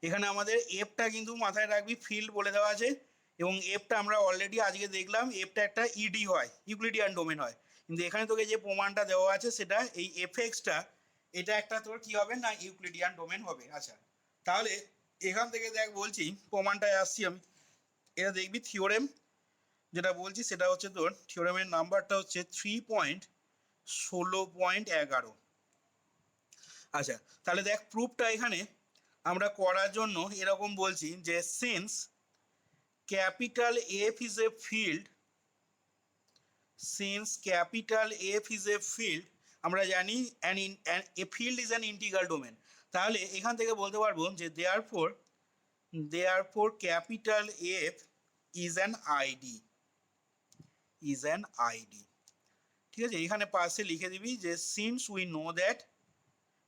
এখানে আমাদের এফটা কিন্তু মাথায় রাখবি ফিল্ড বলে দেওয়া আছে, এবং এফটা আমরা অলরেডি আজকে দেখলাম এফটা একটা ইডি হয়, ইউক্লিডিয়ান ডোমেন হয়। কিন্তু এখানে তোকে যে প্রমাণটা দেওয়া আছে সেটা এই এফএক্সটা, এটা একটা তোর কি হবে না ইউক্লিডিয়ান ডোমেন হবে। আচ্ছা, তাহলে এখান থেকে দেখ বলছি প্রমাণটায় আসছি আমি। এটা দেখবি থিওরেম যেটা বলছি সেটা হচ্ছে তোর থিওরেমের নাম্বারটা হচ্ছে 3.16.11। আচ্ছা, তাহলে দেখ প্রুফটা এখানে আমরা করার জন্য এরকম বলছি যে since capital F is a field, since capital F is a field, আমরা জানি a field is an integral domain. তাহলে এখান থেকে বলতে পারবো যে therefore capital F is an ID, is an ID. ঠিক আছে, এখানে পাশে লিখে দিবি যে সিন্স উই নো দ্যাট,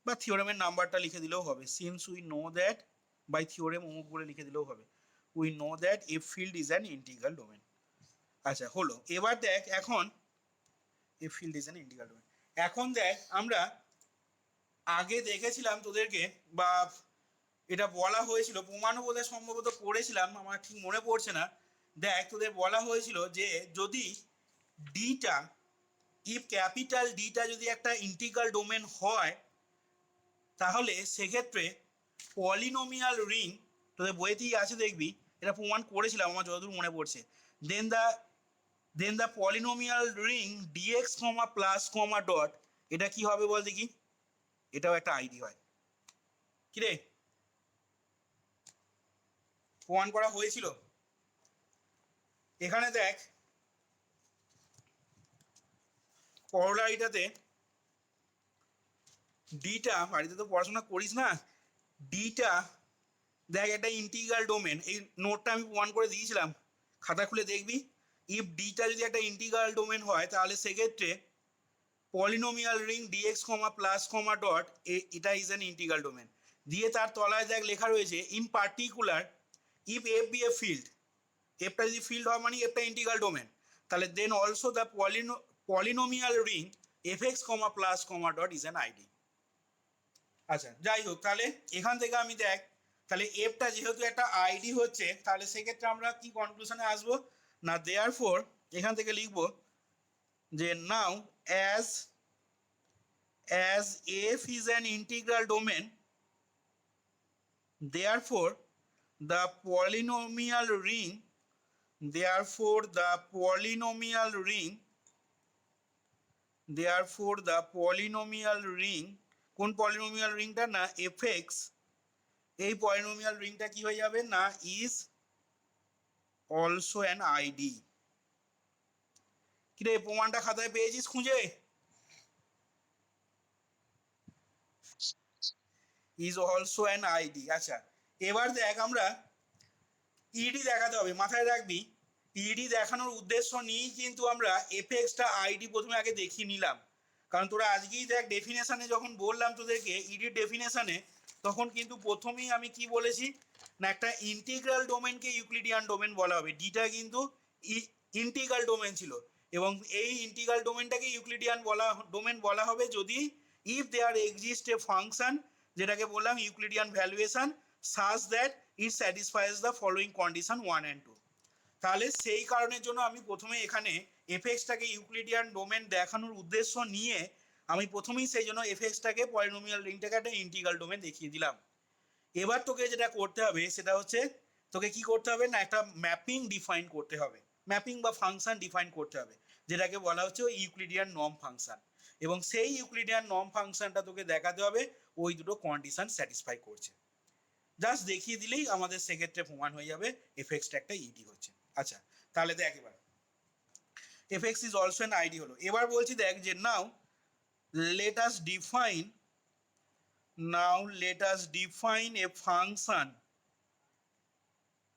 বা থিওরেমের নাম্বারটা লিখে দিলেও হবে, since we know that by theorem অমুক বলে লিখে দিলেও হবে, we know that a field is an integral domain. আচ্ছা হলো, এবার দেখ এখন a field is an integral domain. এখন দেখ আমরা আগে দেখেছিলাম তোদেরকে, বা এটা বলা হয়েছিল, প্রমাণও বোধহয় সম্ভবত করেছিলাম, আমার ঠিক মনে পড়ছে না। দেখ তোদের বলা হয়েছিল যে যদি ডিটা, ইফ ক্যাপিটাল ডিটা যদি একটা ইন্টিগ্রাল ডোমেন হয়, তাহলে সেক্ষেত্রে পলিনোমিয়াল রিং, তোদের বইতেই আছে দেখবি, এটা প্রমাণ করেছিলাম আমার যতদূর মনে পড়ছে। Then the polynomial ring dx comma plus comma dot, এটা কি হবে বল দেখি, এটাও একটা আইডি হয়। কি রে, প্রমাণ করা হয়েছিল। এখানে দেখ করলাইটাতে ডিটা, বাড়িতে তো পড়াশোনা করিস না, ডিটা দেখ একটা ইন্টিগ্রাল ডোমেন, এই নোটটা আমি প্রমাণ করে দিয়েছিলাম, খাতা খুলে দেখবি। ইফ ডিটা যদি একটা ইন্টিগ্রাল ডোমেন হয় তাহলে সেক্ষেত্রে polynomial ring dx comma plus comma dot, এটা ইজ অ্যান ইন্টিগ্রাল ডোমেন। দিয়ে তার তলায় দেখ লেখা রয়েছে in particular if F be a field, এফটা যদি ফিল্ড হয় মানে এফটা ইন্টিগ্রাল ডোমেন, তাহলে then also the polynomial ring F X comma plus comma dot is an ID. আচ্ছা যাই হোক, তাহলে এখান থেকে আমি দেখ, তাহলে এফটা যেহেতু একটা আইডি হচ্ছে, তাহলে সেক্ষেত্রে আমরা কি কনক্লুশনে আসবো না, দেয়ারফর এখান থেকে লিখবো যে নাও as f is an integral domain, therefore the polynomial ring, therefore the polynomial ring, therefore the polynomial ring, কোন পলিনোমিয়াল রিংটা না fx, এই পলিনোমিয়াল রিংটা কি হয়ে যাবে না ইজ অলসো অ্যান আইডি। কিরে প্রমাণটা খাতায় পেয়েছিস খুঁজে, ইজ অলসো অ্যান আইডি। আচ্ছা এবার দেখ আমরা ইডি দেখাতে হবে, মাথায় রাখবি ইডি দেখানোর উদ্দেশ্য নিয়েই কিন্তু আমরা এফএক্সটা আইডি প্রথমে আগে দেখিয়ে নিলাম। কারণ তোরা আজকেই দেখ ডেফিনেশানে যখন বললাম তোদেরকে ইডির ডেফিনেশানে, তখন কিন্তু প্রথমেই আমি কি বলেছি না একটা ইন্টিগ্রাল ডোমেনকে ইউক্লিডিয়ান ডোমেন বলা হবে। ডিটা কিন্তু ইন্টিগ্রাল ডোমেন ছিল, এবং এই ইন্টিগ্রাল ডোমেনটাকে ইউক্লিডিয়ান ডোমেন বলা হবে যদি if there exist a function, যেটাকে বললাম Euclidean valuation, such that it satisfies the following condition 1 and 2। তাহলে সেই কারণের জন্য আমি প্রথমে এখানে এফএক্সটাকে ইউক্লিডিয়ান ডোমেন দেখানোর উদ্দেশ্য নিয়ে আমি প্রথমেই সেই জন্য এফএক্সটাকে পলিনোমিয়াল রিংটাকে একটা ইন্টিগ্রাল ডোমেন দেখিয়ে দিলাম। এবার তোকে যেটা করতে হবে সেটা হচ্ছে তোকে কি করতে হবে না একটা ম্যাপিং ডিফাইন করতে হবে, ম্যাপিং বা ফাংশন ডিফাইন করতে হবে, যেটাকে বলা হচ্ছে ইউক্লিডিয়ান নর্ম ফাংশন। এবং সেই ইউক্লিডিয়ান নর্ম ফাংশনটা তোকে দেখাতে হবে ওই দুটো কন্ডিশন স্যাটিসফাই করছে। জাস্ট দেখিয়ে দিলেই আমাদের সেক্ষেত্রে প্রমাণ হয়ে যাবে এফএক্সটা একটা ইডি হচ্ছে। আচ্ছা তাহলে দেখ এবার F X is also an ID হলো। এবার বলছি দেখ যে now let us define, now let us define a function,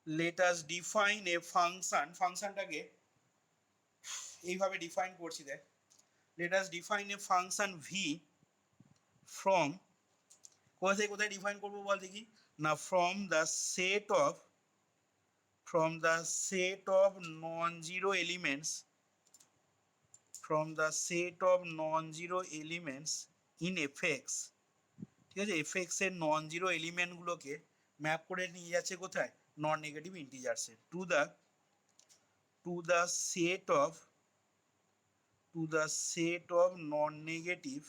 let us define a function, ফাংশনটাকে এইভাবে ডিফাইন করছি দেখ, let us define a function v from, কোথা থেকে কোথায় ডিফাইন করবো বল দেখি না, from the set of non-zero elements, from the set of non-zero elements in fx। ঠিক আছে, এফএক্স এর নন জিরো এলিমেন্টগুলোকে ম্যাপ করে নিয়ে যাচ্ছে কোথায়, নন নেগেটিভ ইন্টিজার্সে, to the set of non negative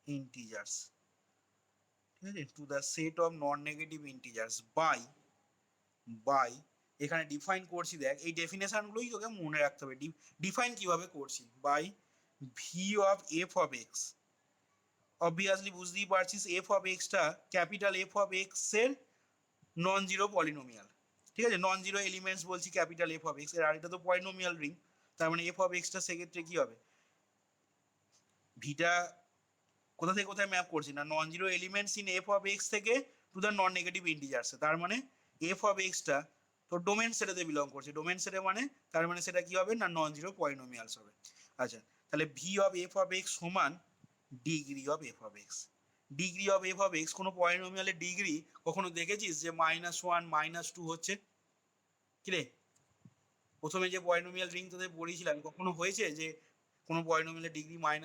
integers, ঠিক আছে, to the set of non negative integers by এখানে ডিফাইন করছি, দেখ এই ডেফিনেশনগুলোই তোকে মনে রাখতে হবে। ডিফাইন কিভাবে করছি, by V of F of X, obviously বুঝতেই পারছিস এফ অফ এক্সটা ক্যাপিটাল এফ অফ এক্স এর নন জিরো পলিনোমিয়াল, ঠিক আছে, নন জিরো এলিমেন্টস বলছি ক্যাপিটাল এফ অফ এক্স এর, আর এটা তো পলিনোমিয়াল রিং, তার মানে এফ অফ এক্সটা সেক্ষেত্রে কি হবে, ভিটা কোথা থেকে কোথায় ম্যাপ করছি না, নন zero elements in F of x থেকে টু দ্য নন নেগেটিভ ইন্টিজার্সে, তার মানে এফ অফ এক্সটা তো ডোমেন সেটাতে বিলং করছে, ডোমেন সেটে মানে তার মানে সেটা কি হবে না নন জিরো পলিনোমিয়ালস হবে। আচ্ছা, তাহলে V of F of X সমান degree of F of X, degree of F of X কোনো পলিনোমিয়ালের ডিগ্রি কখনো দেখেছিস যে -1 -2 হচ্ছে, কিরে প্রথমে যে পলিনোমিয়াল রিং তোদের পড়িয়েছিলাম কখনো হয়েছে যে কোনো পলিনোমিয়ালের ডিগ্রি -1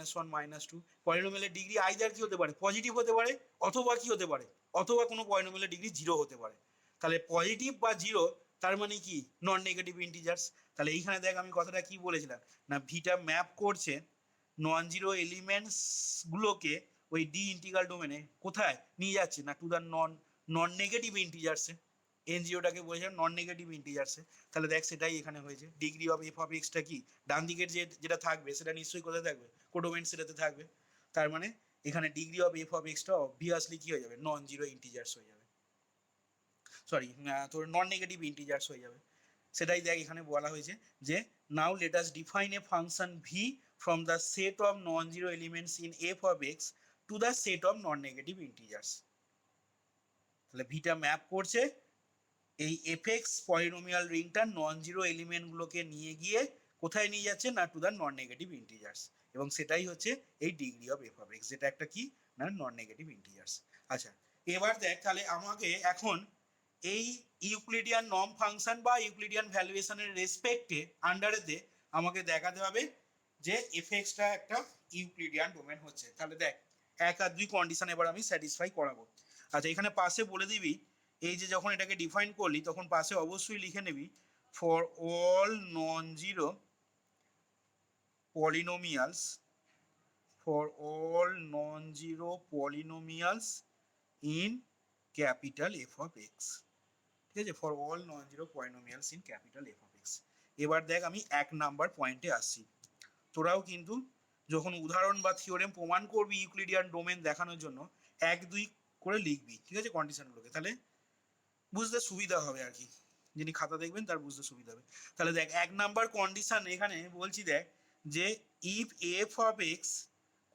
-2, পলিনোমিয়ালের ডিগ্রি আইদার কি হতে পারে, পজিটিভ হতে পারে, অথবা কি হতে পারে, অথবা কোনো পলিনোমিয়ালের ডিগ্রি জিরো হতে পারে। তাহলে পজিটিভ বা জিরো তার মানে কি নন নেগেটিভ ইন্টিজার্স। তাহলে এইখানে দেখ আমি কথাটা কি বলেছিলাম না, ভিটা ম্যাপ করছে নন জিরো এলিমেন্টস গুলোকে ওই ডি ইন্টিগ্রাল ডোমেনে কোথায় নিয়ে যাচ্ছে না টু দ্য নন নেগেটিভ ইন্টিজার্সে, এনজিওটাকে বলেছিলাম নন নেগেটিভ ইন্টিজার্সে। তাহলে দেখ সেটাই এখানে হয়েছে, degree of F of extra কি ডান দিকের যেটা থাকবে সেটা নিশ্চয়ই কোথায় থাকবে, কোডোমেন সেটাতে থাকবে, তার মানে এখানে degree of F of extra obviously কি হয়ে যাবে নন জিরো ইন্টিজার্স হয়ে যাবে, সরি তোর নন নেগেটিভ ইন্টিজার্স হয়ে যাবে। সেটাই দেখ এখানে বলা হয়েছে যে now let us define a function V from the set of non zero elements in F of X to the set of non negative integers. তাহলে ভিটা ম্যাপ করছে এই এফএক্স পলিনোমিয়াল রিংটা নন জিরো এলিমেন্টগুলোকে নিয়ে গিয়ে কোথায় নিয়ে যাচ্ছে না to the non negative integers, এবং সেটাই হচ্ছে এই degree of F of x, যেটা একটা কি না নন নেগেটিভ ইন্টিজার্স। আচ্ছা, এবার দেখ তাহলে আমাকে এখন এই ইউক্লিডিয়ান নর্ম ফাংশন বা ইউক্লিডিয়ান ভ্যালুয়েশনের রেসপেক্টে আন্ডারেতে আমাকে দেখাতে হবে যে এফএক্সটা একটা ইউক্লিডিয়ান ডোমেন হচ্ছে। তাহলে দেখ 1 আর 2 কন্ডিশন এবার আমি স্যাটিসফাই করাবো। আচ্ছা, এখানে পাশে বলে দিবি এই যে যখন এটাকে ডিফাইন করলি তখন পাশে অবশ্যই লিখে নিবি for all non zero polynomials, for all non zero polynomials in capital F of X, ঠিক আছে, for all non zero polynomials in capital F of X. এবার দেখ আমি 1 নাম্বার পয়েন্টে আসছি, তোরাও কিন্তু যখন উদাহরণ বা থিওরেম প্রমাণ করবি ইউক্লিডিয়ান ডোমেন দেখানোর জন্য 1 2 করে লিখবি, ঠিক আছে, কন্ডিশনগুলোকে, তাহলে বুঝতে সুবিধা হবে আর কি, যিনি খাতা দেখবেন তার বুঝতে সুবিধা হবে। তাহলে দেখ 1 নাম্বার কন্ডিশন এখানে বলছি দেখ যে if F of X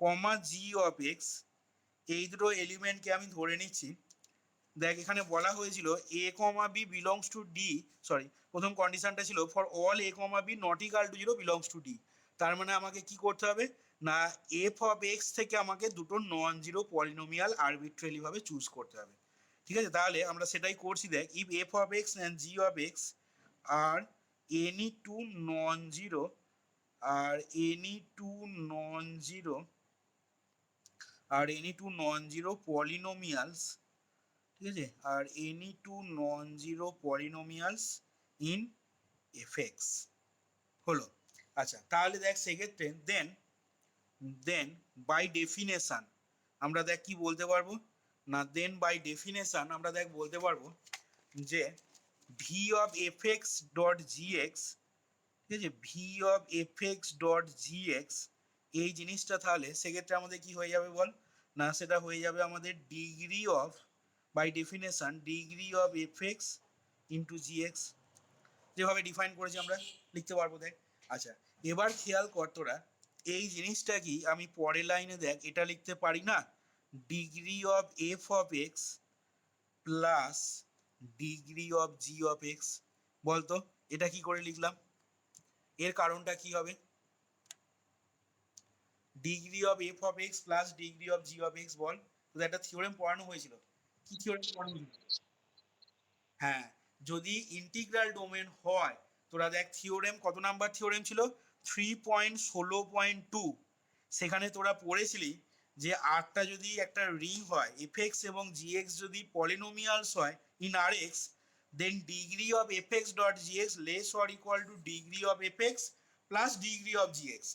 comma G of X, এই দুটো এলিমেন্টকে আমি ধরে নিচ্ছি। দেখ এখানে বলা হয়েছিল A comma B belongs to D, sorry প্রথম কন্ডিশনটা ছিল for all A comma B not equal to zero belongs to D. তার মানে আমাকে কি করতে হবে না এফ অফ এক্স থেকে আমাকে দুটো নন জিরো পলিনোমিয়াল আরবিট্রারি ভাবে চুজ করতে হবে, ঠিক আছে। তাহলে আমরা সেটাই করছি, দেখ if F of X and G of X are any two non zero, are any two non zero, are any two non zero polynomials, ঠিক আছে, are any two non zero polynomials in F X হলো। আচ্ছা, তাহলে দেখ সেক্ষেত্রে দেন by definition আমরা দেখ কি বলতে পারবো না, দেন বাই ডেফিনেশন আমরা দেখ বলতে পারবো যে V of F x dot G x, ঠিক আছে, V of F x dot G x, এই জিনিসটা তাহলে সেক্ষেত্রে আমাদের কি হয়ে যাবে বল না, সেটা হয়ে যাবে আমাদের degree of, by definition degree of F X into G X, যেভাবে ডিফাইন করেছি আমরা লিখতে পারবো দেখ। আচ্ছা, এবার খেয়াল কর তোরা এই জিনিসটা কি আমি পরের লাইনে দেখ এটা লিখতে পারি না, degree of F of X plus degree of G of X, বলতো এটা কি করে লিখলাম, এর কারণটা কি হবে, degree of F of X plus degree of G of X, বল তোদের একটা থিওরেম পড়ানো হয়েছিল, কি থিওরেম পড়ানো হয়েছিল, হ্যাঁ, যদি ইন্টিগ্রাল ডোমেন হয়, তোরা দেখ থিওরেম কত নাম্বার থিওরেম ছিল 3.16.2, সেখানে তোরা পড়েছিলি যে আরটা যদি একটা রিং হয়, এফএক্স এবং জিএক্স যদি পলিনোমিয়ালস হয় in R X, then degree of F X dot G X less or equal to degree of F X plus degree of G X.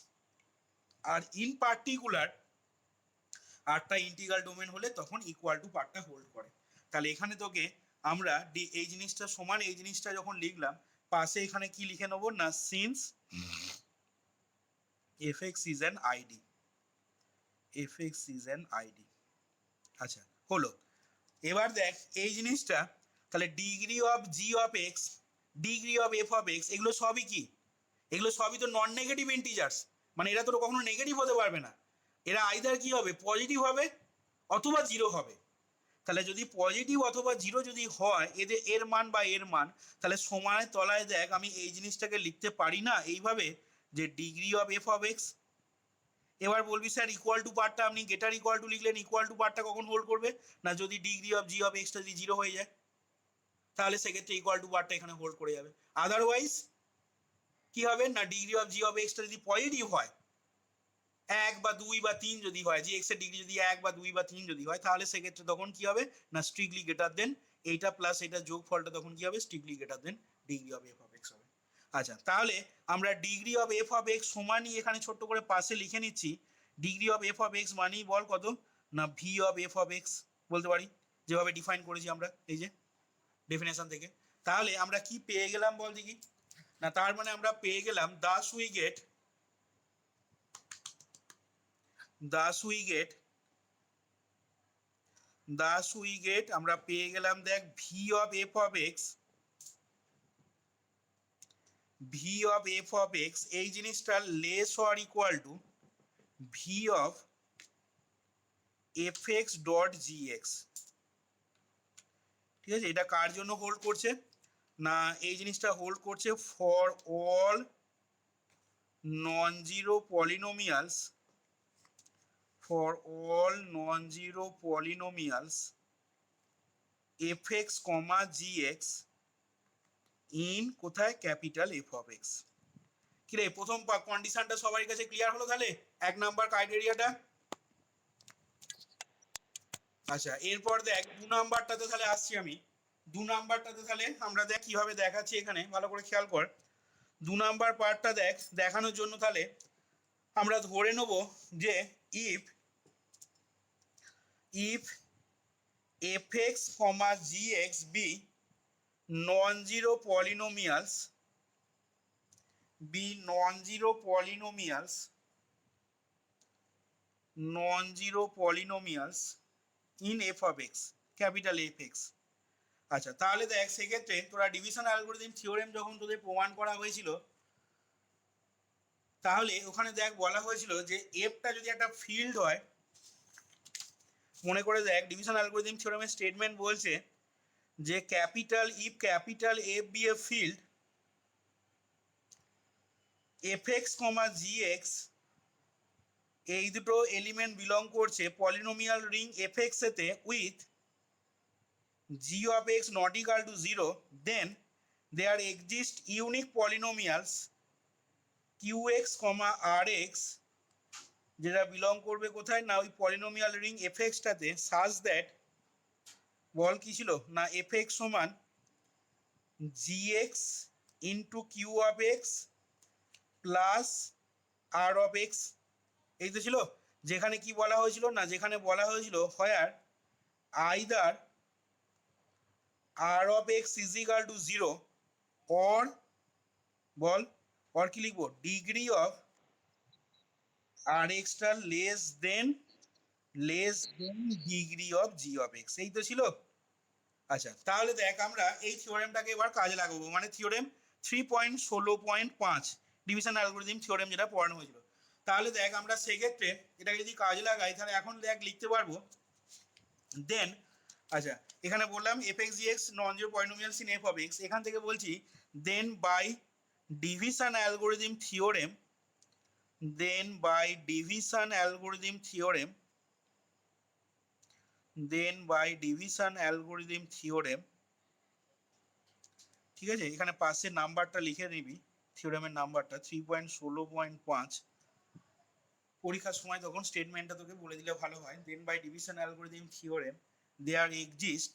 আর ইন পার্টিকুলার আরটা ইন্টিগ্রাল ডোমেন হলে তখন ইকুয়াল টু পার্টটা হোল্ড করে। তাহলে এখানে তোকে আমরা এই জিনিসটা সমান এই জিনিসটা যখন লিখলাম, পাশে এখানে কি লিখে নেবো না, since FX is an ID, FX is an ID. আচ্ছা হলো। এবার দেখ এই জিনিসটা, তাহলে degree of G of X, degree of F of x, এগুলো সবই কি, এগুলো সবই তো নন নেগেটিভ ইন্টিজার্স, মানে এরা তো কখনো নেগেটিভ হতে পারবে না, এরা আইদার কি হবে, পজিটিভ হবে অথবা জিরো হবে। তাহলে যদি পজিটিভ অথবা জিরো যদি হয় এদের এর মান বা এর মান, তাহলে সমানের তলায় দেখ আমি এই জিনিসটাকে লিখতে পারি না এইভাবে, যে degree of F of X. এবার বলবি স্যার ইকুয়াল টু পার্টটা আপনি গেটার ইকুয়াল টু লিখলেন, ইকুয়াল টু পার্টটা কখন হোল্ড করবে না, যদি degree of G of extra যদি জিরো হয়ে যায়, তাহলে সেক্ষেত্রে ইকুয়াল টু পার্টটা এখানে হোল্ড করে যাবে। আদারওয়াইজ কি হবে না, degree of G of extra যদি পজিটিভ হয়, এক বা দুই বা তিন যদি হয়, জি এক্স এর ডিগ্রি যদি এক বা দুই বা তিন যদি হয়, তাহলে সেক্ষেত্রে তখন কি হবে না, স্ট্রিক্টলি গ্রেটার দেন এইটা প্লাস এটা যোগ ফলটা তখন কি হবে, strictly greater than degree of F of X হবে। আচ্ছা তাহলে আমরা degree of F of X সমানই এখানে ছোট্ট করে পাশে লিখে নিচ্ছি, degree of F of X মানেই বল কত না, V of F of X বলতে পারি, যেভাবে ডিফাইন করেছি আমরা এই যে ডেফিনেশন থেকে। তাহলে আমরা কি পেয়ে গেলাম বল দেখি না, তার মানে আমরা পেয়ে গেলাম Das we get, thus we get আমরা পেয়ে গেলাম দেখ V of F of x, V of F of X এই জিনিসটা less or equal two V of F x dot G x. ঠিক আছে, এটা কার জন্য হোল্ড করছে না, এই জিনিসটা হোল্ড করছে for all non zero polynomials, for all non-zero polynomials fx, gx in কোথায় ক্যাপিটাল এফ অফ এক্স। কিরে প্রথম কন্ডিশনটা সবার কাছে ক্লিয়ার হলো তাহলে, এক নাম্বার ক্রাইটেরিয়াটা। আচ্ছা এরপর দেখ দু নাম্বারটাতে তাহলে আসছি আমি, দু নাম্বারটাতে তাহলে আমরা দেখ কিভাবে দেখাচ্ছি এখানে ভালো করে খেয়াল কর। দু নাম্বার পার্টটা দেখ দেখানোর জন্য তাহলে আমরা ধরে নেব যে if fx, gx be non-zero polynomials, in f of x, capital fx। আচ্ছা তাহলে দেখ সেক্ষেত্রে তোরা ডিভিশন অ্যালগরিদম থিওরেম যখন তোদের প্রমাণ করা হয়েছিল, তাহলে ওখানে দেখ বলা হয়েছিল যে এফটা যদি একটা ফিল্ড হয়, মনে করে দেখ ডিভিশন অ্যালগরিদম থিওরেমের স্টেটমেন্ট বলছে যে capital if capital F be a field, fx, gx এই দুটো এলিমেন্ট বিলং করছে পলিনোমিয়াল রিং fx এতে with g of x not equal to 0, then there exist unique polynomials qx, rx যেটা belong করবে কোথায় না ওই পলিনোমিয়াল রিং fx টাতে, such that বল কি ছিল না fx সমান gx into q of x plus r of x। এই তো ছিল, যেখানে কি বলা হয়েছিল না, যেখানে বলা হয়েছিল where either r of x is equal to 0 or বল or কি লিখবো, ডিগ্রি অফ আর এক্সটা less than degree of G of X. এই তো ছিল। আচ্ছা তাহলে দেখ আমরা এই থিওরেমটাকে এবার কাজে লাগাবো, মানে থিওরেম 3.16.5 ডিভিশন অ্যালগরিদম থিওরেম যেটা পড়ানো হয়েছিল। তাহলে দেখ আমরা সেক্ষেত্রে এটাকে যদি কাজে লাগাই তাহলে এখন দেখ লিখতে পারবো দেন, আচ্ছা এখানে বললাম F X G X non zero polynomials in F of X, এখান থেকে বলছি then by division algorithm theorem, then by division algorithm theorem, ঠিক আছে এখানে পাশে নাম্বারটা লিখে নিবি, থিওরেমের নাম্বারটা 3.16.5, পরীক্ষার সময় তখন স্টেটমেন্টটা তোকে বলে দিলে ভালো হয়। Then by division algorithm theorem there exist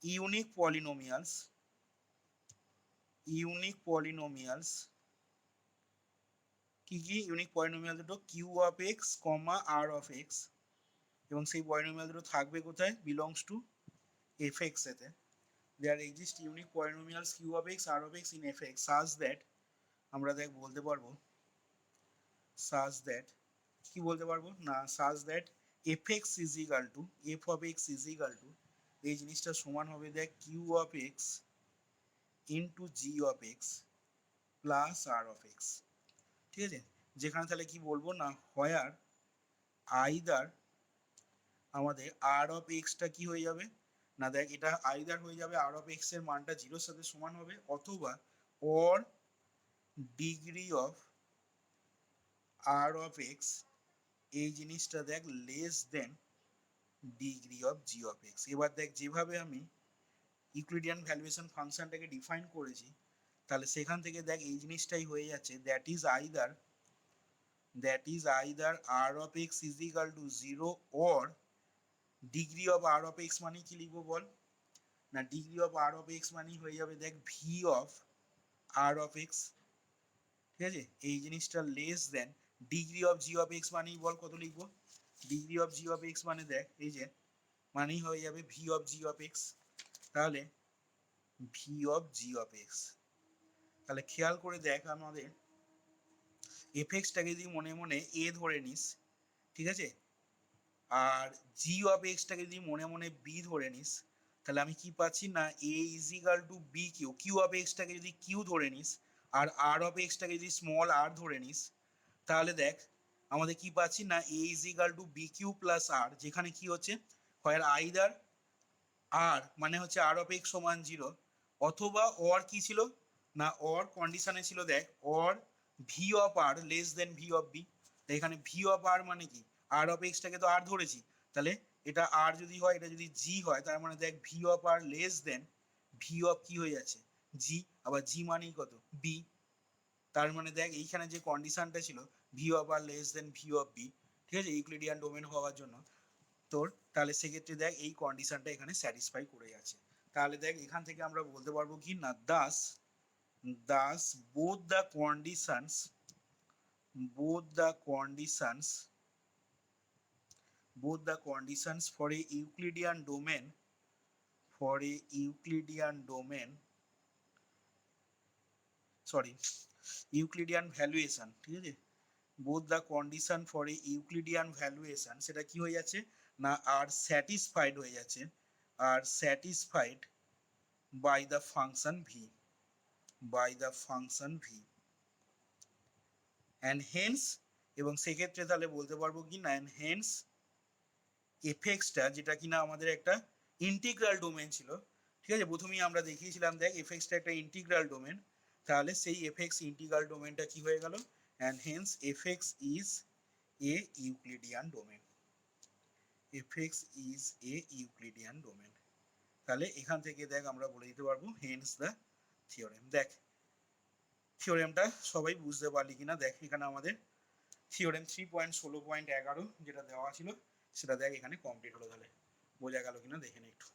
unique polynomials কি কি ইউনিক পলিনোমিয়াল দুটো Q of X comma R of X, এবং সেই পলিনোমিয়াল দুটো থাকবে কোথায়, বিলংস টু এফ এক্স এতে। There exist unique polynomials Q of X R of X in F X such that, আমরা দেখ বলতে পারবো সাজ দ্যাট, কি বলতে পারবো না, such that F X is equal to F of X is equal to, এই জিনিসটা সমান হবে দেখ Q of X into G of X plus R of X. ঠিক আছে, যেখানে তাহলে কি বলবো না, হোয়ার আইদার আমাদের আর অফ এক্সটা কি হয়ে যাবে না, দেখ এটা আইদার হয়ে যাবে আর অফ এক্স এর মানটা জিরোর সাথে সমান হবে, অথবা or degree of R of X এই জিনিসটা দেখ less than degree of G of X. এবার দেখ যেভাবে আমি ইউক্লিডিয়ান ভ্যালুয়েশন ফাংশনটাকে ডিফাইন করেছি, তাহলে সেখান থেকে দেখ এই জিনিসটাই হয়ে যাচ্ছে, that is either R of X is equal to zero or degree of R of X মানে কি লিখবো বল না, degree of R of X মানে হয়ে যাবে দেখ V of R of X. ঠিক আছে, এই জিনিসটা less than degree of G of X মানেই বল কত লিখবো, degree of G of X মানে দেখ এই যে মানেই হয়ে যাবে V of G of x. তাহলে V of G of x, তাহলে খেয়াল করে দেখ আমাদের এফ এক্সটাকে যদি মনে মনে এ ধরে নিস, ঠিক আছে, আর জি অফ এক্সটাকে যদি মনে মনে বি ধরে নিস, তাহলে আমি কি পাচ্ছি না, A is equal to B Q, Q of এক্সটাকে যদি কিউ ধরে নিস আর আর অফ এক্সটাকে যদি স্মল আর ধরে নিস, তাহলে দেখ আমাদের কি পাচ্ছি না, A is equal to B Q plus R, যেখানে কি হচ্ছে হয় আইদার আর মানে হচ্ছে আর অফ এক্স সমান জিরো, অথবা অর কি ছিল না, অর কন্ডিশনে ছিল দেখ or V of R less than V of B. এখানে ভি অফ আর মানে কি, আর অফ এক্সটাকে তো আর ধরেছি, তাহলে এটা আর যদি হয়, এটা যদি জি হয়, তার মানে দেখ V of R less than V of কি হয়ে যাচ্ছে জি, আবার জি মানেই কত বি, তার মানে দেখ এইখানে যে কন্ডিশনটা ছিল V of R less than V of B, ঠিক আছে, ইউক্লিডিয়ান ডোমেন হওয়ার জন্য তোর, তাহলে সেক্ষেত্রে দেখ এই কন্ডিশনটা এখানে স্যাটিসফাই করে যাচ্ছে। তাহলে দেখ এখান থেকে আমরা বলতে পারবো কি না, Das Das both the conditions both the conditions for a Euclidean domain Euclidean valuation, ঠিক আছে, both the condition for a Euclidean valuation সেটা কি হয়ে যাচ্ছে না, আর স্যাটিসফাইড হয়ে যাচ্ছে, আর satisfied by the function v and hence, এবং সেক্ষেত্রে তাহলে বলতে পারবো কি না, and hence এফএক্সটা যেটা কিনা আমাদের একটা ইন্টিগ্রাল ডোমেন ছিল, ঠিক আছে, প্রথমেই আমরা দেখিয়েছিলাম দেখ এফএক্সটা একটা ইন্টিগ্রাল ডোমেন, তাহলে সেই এফএক্স ইন্টিগ্রাল ডোমেনটা কি হয়ে গেল, and hence fx is a Euclidean domain, fx is a Euclidean domain। তাহলে এখান থেকে দেখ আমরা বলে দিতে পারবো hence the theorem। দেখ থিওরেমটা সবাই বুঝতে পারলি কিনা, দেখ এখানে আমাদের থিওরেম 3.16.11 যেটা দেওয়া ছিল সেটা দেখ এখানে কমপ্লিট হলো, তাহলে বোঝা গেল কিনা দেখে নে একটু।